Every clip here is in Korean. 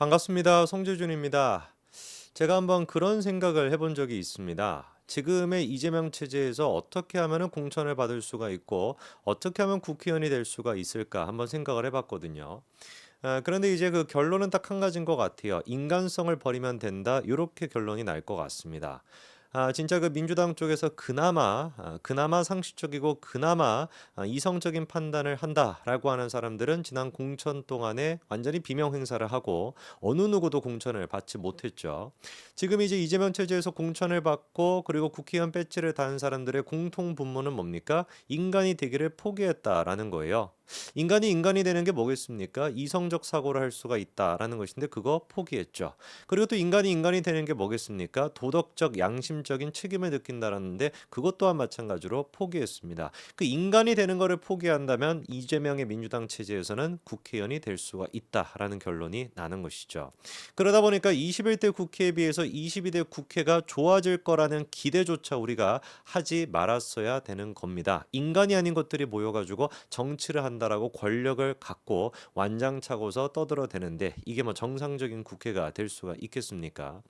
반갑습니다. 송재준입니다. 제가 한번 그런 생각을 해본 적이 있습니다. 지금의 이재명 체제에서 어떻게 하면 공천을 받을 수가 있고 어떻게 하면 국회의원이 될 수가 있을까 한번 생각을 해봤거든요. 그런데 이제 그 결론은 딱 한 가지인 것 같아요. 인간성을 버리면 된다. 이렇게 결론이 날 것 같습니다. 진짜 그 민주당 쪽에서 그나마 상식적이고 그나마 이성적인 판단을 한다라고 하는 사람들은 지난 공천 동안에 완전히 비명 행사를 하고 어느 누구도 공천을 받지 못했죠. 지금 이제 이재명 체제에서 공천을 받고 그리고 국회의원 배지를 단 사람들의 공통 분모는 뭡니까? 인간이 되기를 포기했다라는 거예요. 인간이 되는 게 뭐겠습니까? 이성적 사고를 할 수가 있다라는 것인데 그거 포기했죠. 그리고 또 인간이 되는 게 뭐겠습니까? 도덕적 양심적인 책임을 느낀다라는데 그것 또한 마찬가지로 포기했습니다. 그 인간이 되는 거를 포기한다면 이재명의 민주당 체제에서는 국회의원이 될 수가 있다라는 결론이 나는 것이죠. 그러다 보니까 21대 국회에 비해서 22대 국회가 좋아질 거라는 기대조차 우리가 하지 말았어야 되는 겁니다. 인간이 아닌 것들이 모여가지고 정치를 한다라고 권력을 갖고 완장차고서 떠들어대는데 이게 뭐 정상적인 국회가 될 수가 있겠습니까?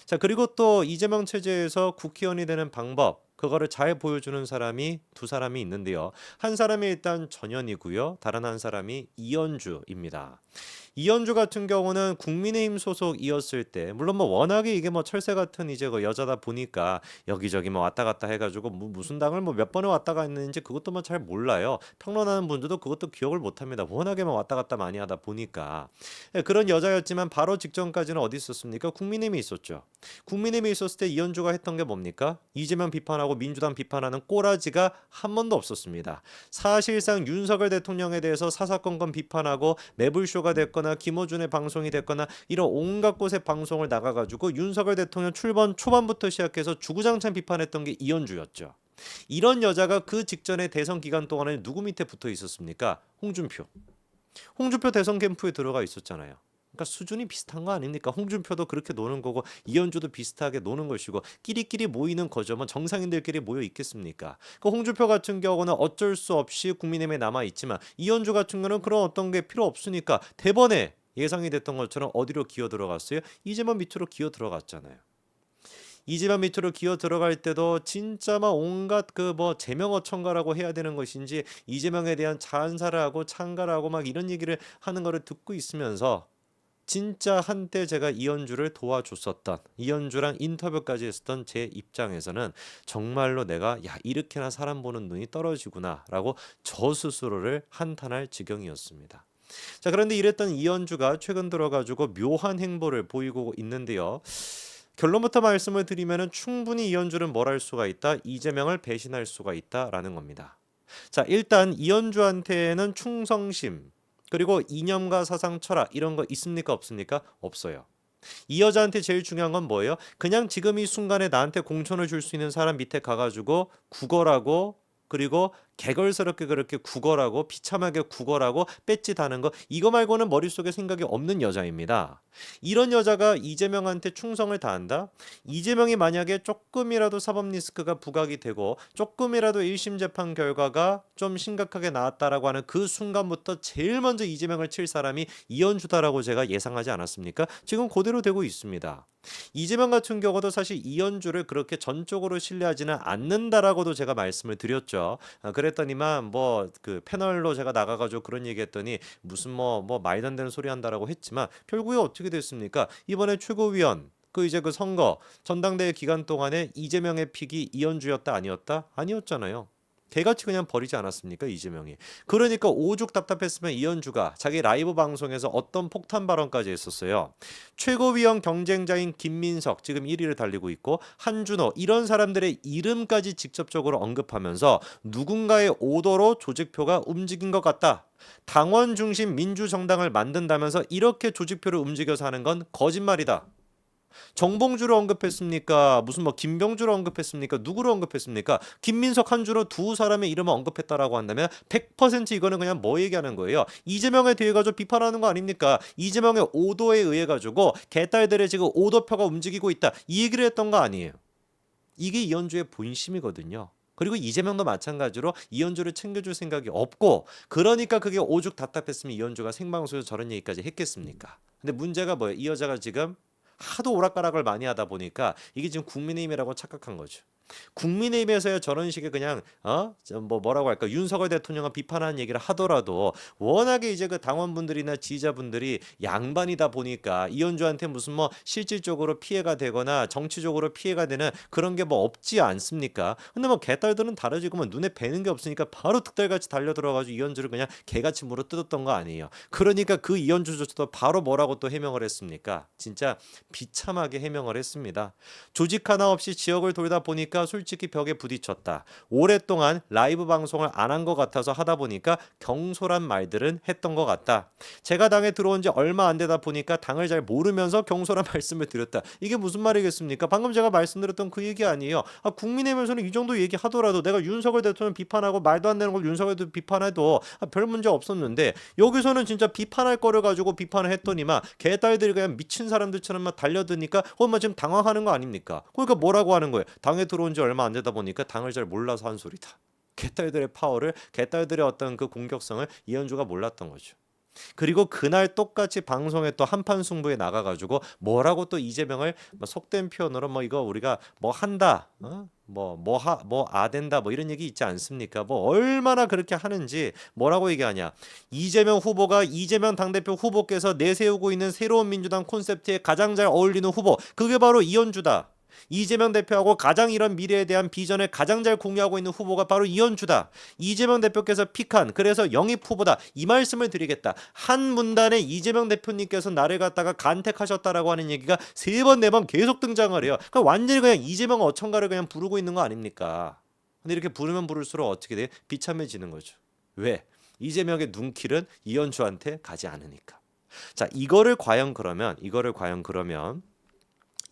자, 그리고 또 이재명 체제에서 국회의원이 되는 방법 그거를 잘 보여주는 사람이 두 사람이 있는데요. 한 사람이 일단 전현이고요. 다른 한 사람이 이현주입니다. 이현주 같은 경우는 국민의힘 소속이었을 때 물론 뭐 워낙에 이게 뭐 철새 같은 이제 그 여자다 보니까 여기저기 뭐 왔다 갔다 해가지고 무슨 당을 뭐 몇 번을 왔다 갔는지 그것도 뭐 잘 몰라요. 평론하는 분들도 그것도 기억을 못합니다. 워낙에 뭐 왔다 갔다 많이 하다 보니까 그런 여자였지만 바로 직전까지는 어디 있었습니까? 국민의힘이 있었죠. 국민의힘이 있었을 때 이현주가 했던 게 뭡니까? 이재명 비판하고 민주당 비판하는 꼬라지가 한 번도 없었습니다. 사실상 윤석열 대통령에 대해서 사사건건 비판하고 매불쇼가 됐거나 김어준의 방송이 됐거나 이런 온갖 곳에 방송을 나가가지고 윤석열 대통령 출범 초반부터 시작해서 주구장창 비판했던 게 이현주였죠. 이런 여자가 그 직전에 대선 기간 동안에 누구 밑에 붙어 있었습니까? 홍준표. 홍준표 대선 캠프에 들어가 있었잖아요. 그러니까 수준이 비슷한 거 아닙니까? 홍준표도 그렇게 노는 거고 이현주도 비슷하게 노는 것이고 끼리끼리 모이는 거죠. 뭐 정상인들끼리 모여 있겠습니까? 그 홍준표 같은 경우는 어쩔 수 없이 국민의힘에 남아 있지만 이현주 같은 경우는 그런 어떤 게 필요 없으니까 대번에 예상이 됐던 것처럼 어디로 기어 들어갔어요? 이재명 밑으로 기어 들어갔잖아요. 이재명 밑으로 기어 들어갈 때도 진짜 막 온갖 그 뭐 제명어천가라고 해야 되는 것인지 이재명에 대한 찬사를 하고 찬가를 하고 막 이런 얘기를 하는 거를 듣고 있으면서 진짜 한때 제가 이현주를 도와줬었던 이현주랑 인터뷰까지 했었던 제 입장에서는 정말로 내가 야 이렇게나 사람 보는 눈이 떨어지구나라고 저 스스로를 한탄할 지경이었습니다. 자, 그런데 이랬던 이현주가 최근 들어가지고 묘한 행보를 보이고 있는데요. 결론부터 말씀을 드리면은 충분히 이현주는 뭘 할 수가 있다. 이재명을 배신할 수가 있다라는 겁니다. 자, 일단 이현주한테는 충성심 그리고 이념과 사상 철학 이런 거 있습니까 없습니까? 없어요. 이 여자한테 제일 중요한 건 뭐예요? 그냥 지금 이 순간에 나한테 공천을 줄 수 있는 사람 밑에 가가지고 구걸하고 그리고 개걸스럽게 그렇게 구걸하고 비참하게 구걸하고 배지 다는 거 이거 말고는 머릿속에 생각이 없는 여자입니다. 이런 여자가 이재명한테 충성을 다한다? 이재명이 만약에 조금이라도 사법 리스크가 부각이 되고 조금이라도 1심 재판 결과가 좀 심각하게 나왔다라고 하는 그 순간부터 제일 먼저 이재명을 칠 사람이 이현주다라고 제가 예상하지 않았습니까? 지금 그대로 되고 있습니다. 이재명 같은 경우도 사실 이현주를 그렇게 전적으로 신뢰하지는 않는다라고도 제가 말씀을 드렸죠. 그랬더니만 뭐 그 패널로 제가 나가가지고 그런 얘기했더니 무슨 뭐 말도 안 되는 소리 한다라고 했지만 결국에 어떻게 됐습니까? 이번에 최고위원 그 이제 그 선거 전당대회 기간 동안에 이재명의 픽이 이현주였다 아니었다? 아니었잖아요. 개같이 그냥 버리지 않았습니까 이재명이. 그러니까 오죽 답답했으면 이현주가 자기 라이브 방송에서 어떤 폭탄 발언까지 했었어요. 최고위원 경쟁자인 김민석 지금 1위를 달리고 있고 한준호 이런 사람들의 이름까지 직접적으로 언급하면서 누군가의 오더로 조직표가 움직인 것 같다. 당원 중심 민주정당을 만든다면서 이렇게 조직표를 움직여서 하는 건 거짓말이다. 정봉주를 언급했습니까? 무슨 뭐 김병주를 언급했습니까? 누구를 언급했습니까? 김민석 한주로 두 사람의 이름을 언급했다라고 한다면 100% 이거는 그냥 뭐 얘기하는 거예요? 이재명에 대해 가지고 비판하는 거 아닙니까? 이재명의 오도에 의해 가지고 개딸들의 지금 오도표가 움직이고 있다. 이 얘기를 했던 거 아니에요. 이게 이현주의 본심이거든요. 그리고 이재명도 마찬가지로 이현주를 챙겨줄 생각이 없고 그러니까 그게 오죽 답답했으면 이현주가 생방송에서 저런 얘기까지 했겠습니까? 근데 문제가 뭐예요? 이 여자가 지금 하도 오락가락을 많이 하다 보니까 이게 지금 국민의힘이라고 착각한 거죠. 국민의힘에서야 저런 식의 그냥 뭐라고 할까 윤석열 대통령을 비판하는 얘기를 하더라도 워낙에 이제 그 당원분들이나 지지자분들이 양반이다 보니까 이현주한테 무슨 뭐 실질적으로 피해가 되거나 정치적으로 피해가 되는 그런 게 뭐 없지 않습니까? 근데 뭐 개딸들은 다르지고 뭐 눈에 뵈는 게 없으니까 바로 득달같이 달려들어가지고 이현주를 그냥 개같이 물어 뜯었던 거 아니에요. 그러니까 그 이현주조차도 바로 뭐라고 또 해명을 했습니까? 진짜 비참하게 해명을 했습니다. 조직 하나 없이 지역을 돌다 보니까 솔직히 벽에 부딪혔다. 오랫동안 라이브 방송을 안 한 것 같아서 하다 보니까 경솔한 말들은 했던 것 같다. 제가 당에 들어온 지 얼마 안 되다 보니까 당을 잘 모르면서 경솔한 말씀을 드렸다. 이게 무슨 말이겠습니까? 방금 제가 말씀드렸던 그 얘기 아니에요. 국민의힘에서는 이 정도 얘기하더라도 내가 윤석열 대통령 비판하고 말도 안 되는 걸 윤석열 대통령 비판해도 별 문제 없었는데 여기서는 진짜 비판할 거를 가지고 비판을 했더니만 개딸들이 그냥 미친 사람들처럼 막 달려드니까 막 지금 당황하는 거 아닙니까? 그러니까 뭐라고 하는 거예요? 당에 들어온 지 얼마 안 되다 보니까 당을 잘 몰라서 한 소리다. 개딸들의 파워를 개딸들의 어떤 그 공격성을 이현주가 몰랐던 거죠. 그리고 그날 똑같이 방송에 또 한판 승부에 나가가지고 뭐라고 또 이재명을 뭐 속된 표현으로 뭐 이거 우리가 뭐 한다, 뭐 아된다 뭐 이런 얘기 있지 않습니까? 뭐 얼마나 그렇게 하는지 뭐라고 얘기하냐? 이재명 후보가 이재명 당대표 후보께서 내세우고 있는 새로운 민주당 콘셉트에 가장 잘 어울리는 후보 그게 바로 이현주다. 이재명 대표하고 가장 이런 미래에 대한 비전을 가장 잘 공유하고 있는 후보가 바로 이현주다. 이재명 대표께서 픽한 그래서 영입 후보다. 이 말씀을 드리겠다. 한 문단에 이재명 대표님께서 나를 갖다가 간택하셨다라고 하는 얘기가 세 번 네 번 계속 등장을 해요. 그러니까 완전히 그냥 이재명 어천가를 그냥 부르고 있는 거 아닙니까? 근데 이렇게 부르면 부를수록 어떻게 돼? 비참해지는 거죠. 왜? 이재명의 눈길은 이현주한테 가지 않으니까. 자, 이거를 과연 그러면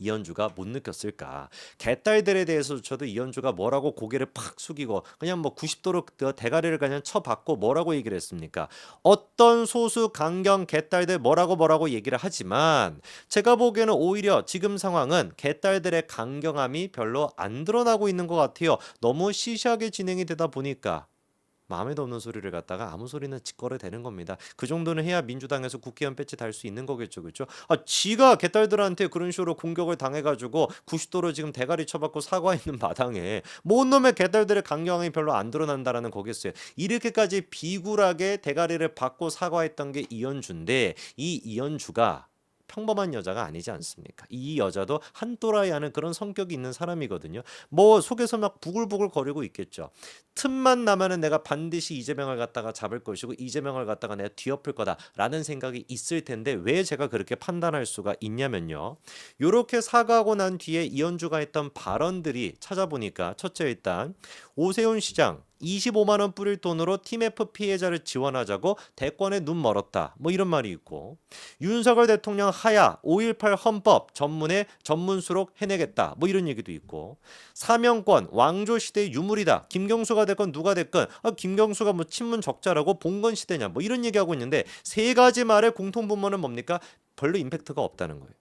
이현주가 못 느꼈을까? 개딸들에 대해서조차도 이현주가 뭐라고 고개를 팍 숙이고 그냥 뭐 90도로 대가리를 그냥 쳐박고 뭐라고 얘기를 했습니까? 어떤 소수 강경 개딸들 뭐라고 얘기를 하지만 제가 보기에는 오히려 지금 상황은 개딸들의 강경함이 별로 안 드러나고 있는 것 같아요. 너무 시시하게 진행이 되다 보니까 마음에도 없는 소리를 갖다가 아무 소리나 짓거려 대는 겁니다. 그 정도는 해야 민주당에서 국회의원 배지 달 수 있는 거겠죠, 그렇죠? 지가 개딸들한테 그런 식으로 공격을 당해가지고 90도로 지금 대가리 쳐받고 사과했는 마당에 뭔 놈의 개딸들의 강경함이 별로 안 드러난다라는 거겠어요. 이렇게까지 비굴하게 대가리를 받고 사과했던 게 이현주인데 이 이현주가 평범한 여자가 아니지 않습니까? 이 여자도 한 또라이 하는 그런 성격이 있는 사람이거든요. 뭐 속에서 막 부글부글 거리고 있겠죠. 틈만 나면은 내가 반드시 이재명을 갖다가 잡을 것이고 이재명을 갖다가 내가 뒤엎을 거다라는 생각이 있을 텐데 왜 제가 그렇게 판단할 수가 있냐면요. 요렇게 사과하고 난 뒤에 이현주가 했던 발언들이 찾아보니까 첫째 일단 오세훈 시장 25만 원 뿌릴 돈으로 TMF 피해자를 지원하자고 대권에 눈 멀었다. 뭐 이런 말이 있고 윤석열 대통령 하야 5.18 헌법 전문에 전문수록 해내겠다. 뭐 이런 얘기도 있고 사명권 왕조 시대의 유물이다. 김경수가 됐건 누가 됐건 김경수가 뭐 친문 적자라고 봉건 시대냐 뭐 이런 얘기하고 있는데 세 가지 말의 공통분모는 뭡니까? 별로 임팩트가 없다는 거예요.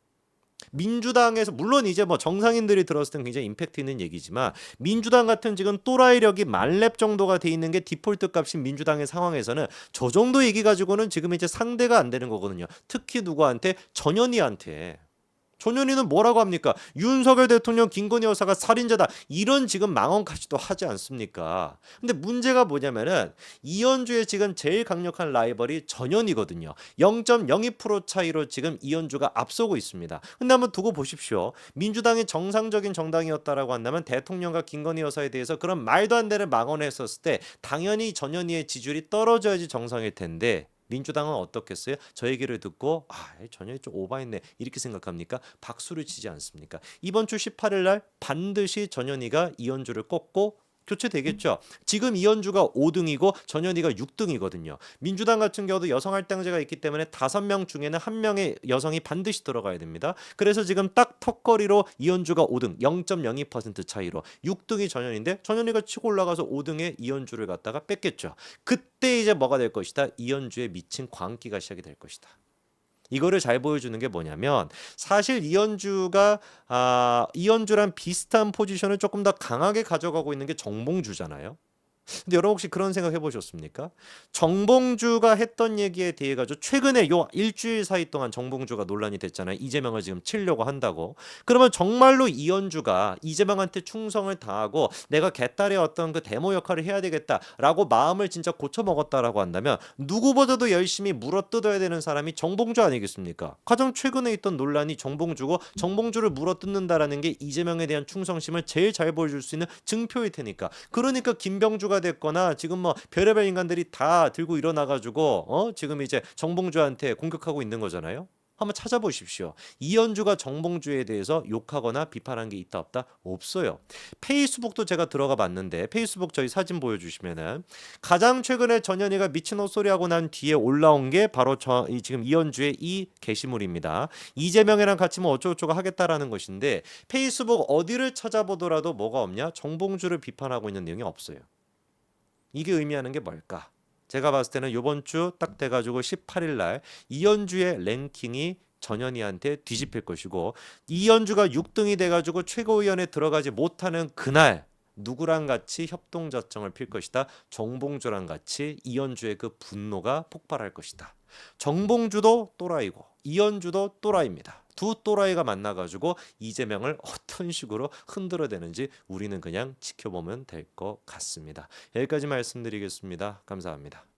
민주당에서 물론 이제 뭐 정상인들이 들었을 땐 굉장히 임팩트 있는 얘기지만 민주당 같은 지금 또라이력이 만렙 정도가 돼 있는 게 디폴트 값인 민주당의 상황에서는 저 정도 얘기 가지고는 지금 이제 상대가 안 되는 거거든요. 특히 누구한테? 전현희한테. 전현희는 뭐라고 합니까? 윤석열 대통령 김건희 여사가 살인자다. 이런 지금 망언까지도 하지 않습니까? 근데 문제가 뭐냐면은 이현주의 지금 제일 강력한 라이벌이 전현희거든요. 0.02% 차이로 지금 이현주가 앞서고 있습니다. 근데 한번 두고 보십시오. 민주당이 정상적인 정당이었다라고 한다면 대통령과 김건희 여사에 대해서 그런 말도 안 되는 망언을 했었을 때 당연히 전현희의 지지율이 떨어져야지 정상일 텐데 민주당은 어떻겠어요? 저 얘기를 듣고 전현희 좀 오바했네 이렇게 생각합니까? 박수를 치지 않습니까? 이번 주 18일 날 반드시 전현희가 이현주를 꺾고 교체되겠죠. 지금 이현주가 5등이고 전현희가 6등이거든요. 민주당 같은 경우도 여성 할당제가 있기 때문에 5명 중에는 1명의 여성이 반드시 들어가야 됩니다. 그래서 지금 딱 턱걸이로 이현주가 5등 0.02% 차이로 6등이 전현희인데 전현희가 치고 올라가서 5등에 이현주를 갖다가 뺐겠죠. 그때 이제 뭐가 될 것이다? 이현주의 미친 광기가 시작이 될 것이다. 이거를 잘 보여주는 게 뭐냐면 사실 이현주랑 비슷한 포지션을 조금 더 강하게 가져가고 있는 게 정봉주잖아요. 근데 여러분 혹시 그런 생각 해보셨습니까? 정봉주가 했던 얘기에 대해 가지고 최근에 요 일주일 사이 동안 정봉주가 논란이 됐잖아요. 이재명을 지금 치려고 한다고. 그러면 정말로 이현주가 이재명한테 충성을 다하고 내가 개딸의 어떤 그 데모 역할을 해야 되겠다라고 마음을 진짜 고쳐 먹었다라고 한다면 누구보다도 열심히 물어뜯어야 되는 사람이 정봉주 아니겠습니까? 가장 최근에 있던 논란이 정봉주고 정봉주를 물어뜯는다라는 게 이재명에 대한 충성심을 제일 잘 보여줄 수 있는 증표일 테니까. 그러니까 김병주가 됐거나 지금 뭐 별의별 인간들이 다 들고 일어나가지고 지금 이제 정봉주한테 공격하고 있는 거잖아요. 한번 찾아보십시오. 이현주가 정봉주에 대해서 욕하거나 비판한 게 있다 없다? 없어요. 페이스북도 제가 들어가 봤는데 페이스북 저희 사진 보여주시면은 가장 최근에 전현희가 미친 헛소리하고 난 뒤에 올라온 게 바로 지금 이현주의 이 게시물입니다. 이재명이랑 같이 뭐 어쩌고저쩌고 하겠다라는 것인데 페이스북 어디를 찾아보더라도 뭐가 없냐? 정봉주를 비판하고 있는 내용이 없어요. 이게 의미하는 게 뭘까? 제가 봤을 때는 이번 주 딱 돼가지고 18일 날 이현주의 랭킹이 전현희한테 뒤집힐 것이고 이현주가 6등이 돼가지고 최고위원회 들어가지 못하는 그날 누구랑 같이 협동작전을 필 것이다. 정봉주랑 같이 이현주의 그 분노가 폭발할 것이다. 정봉주도 또라이고 이현주도 또라이입니다. 두 또라이가 만나가지고 이재명을 어떤 식으로 흔들어대는지 우리는 그냥 지켜보면 될 것 같습니다. 여기까지 말씀드리겠습니다. 감사합니다.